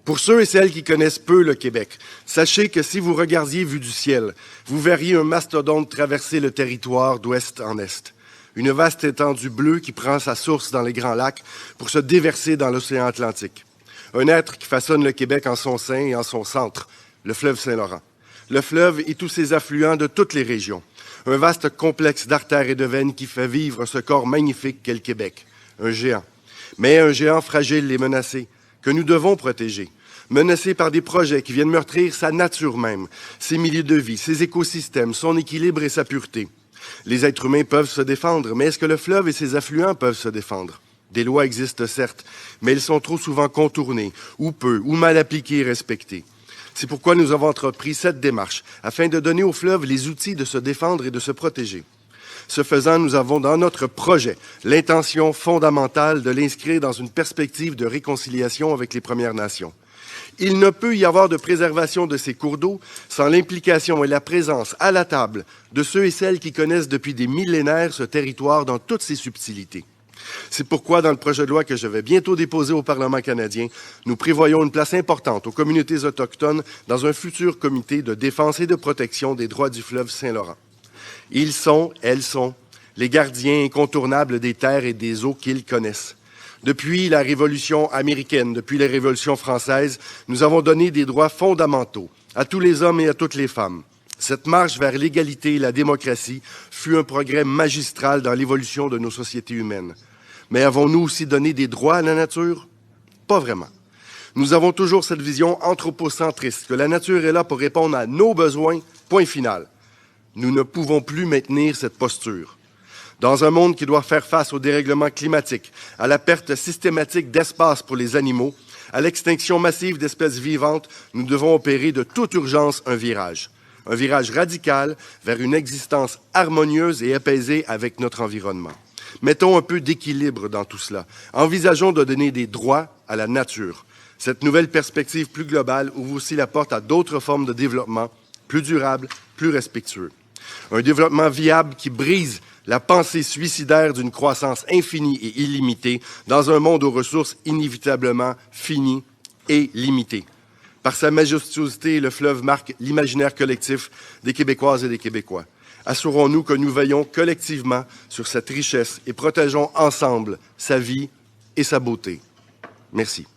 Pour ceux et celles qui connaissent peu le Québec, sachez que si vous regardiez vu du ciel, vous verriez un mastodonte traverser le territoire d'ouest en est. Une vaste étendue bleue qui prend sa source dans les Grands Lacs pour se déverser dans l'océan Atlantique. Un être qui façonne le Québec en son sein et en son centre, le fleuve Saint-Laurent. Le fleuve et tous ses affluents de toutes les régions. Un vaste complexe d'artères et de veines qui fait vivre ce corps magnifique qu'est le Québec. Un géant. Mais un géant fragile et menacé, que nous devons protéger. Menacé par des projets qui viennent meurtrir sa nature même, ses milieux de vie, ses écosystèmes, son équilibre et sa pureté. Les êtres humains peuvent se défendre, mais est-ce que le fleuve et ses affluents peuvent se défendre? Des lois existent certes, mais elles sont trop souvent contournées, ou peu, ou mal appliquées et respectées. C'est pourquoi nous avons entrepris cette démarche, afin de donner au fleuve les outils de se défendre et de se protéger. Ce faisant, nous avons dans notre projet l'intention fondamentale de l'inscrire dans une perspective de réconciliation avec les Premières Nations. Il ne peut y avoir de préservation de ces cours d'eau sans l'implication et la présence à la table de ceux et celles qui connaissent depuis des millénaires ce territoire dans toutes ses subtilités. C'est pourquoi, dans le projet de loi que je vais bientôt déposer au Parlement canadien, nous prévoyons une place importante aux communautés autochtones dans un futur comité de défense et de protection des droits du fleuve Saint-Laurent. Ils sont, elles sont, les gardiens incontournables des terres et des eaux qu'ils connaissent. Depuis la Révolution américaine, depuis la Révolution française, nous avons donné des droits fondamentaux à tous les hommes et à toutes les femmes. Cette marche vers l'égalité et la démocratie fut un progrès magistral dans l'évolution de nos sociétés humaines. Mais avons-nous aussi donné des droits à la nature? Pas vraiment. Nous avons toujours cette vision anthropocentriste, que la nature est là pour répondre à nos besoins, point final. Nous ne pouvons plus maintenir cette posture. Dans un monde qui doit faire face au dérèglement climatique, à la perte systématique d'espace pour les animaux, à l'extinction massive d'espèces vivantes, nous devons opérer de toute urgence un virage. Un virage radical vers une existence harmonieuse et apaisée avec notre environnement. Mettons un peu d'équilibre dans tout cela. Envisageons de donner des droits à la nature. Cette nouvelle perspective plus globale ouvre aussi la porte à d'autres formes de développement, plus durables, plus respectueux. Un développement viable qui brise la pensée suicidaire d'une croissance infinie et illimitée dans un monde aux ressources inévitablement finies et limitées. Par sa majestuosité, le fleuve marque l'imaginaire collectif des Québécoises et des Québécois. Assurons-nous que nous veillons collectivement sur cette richesse et protégeons ensemble sa vie et sa beauté. Merci.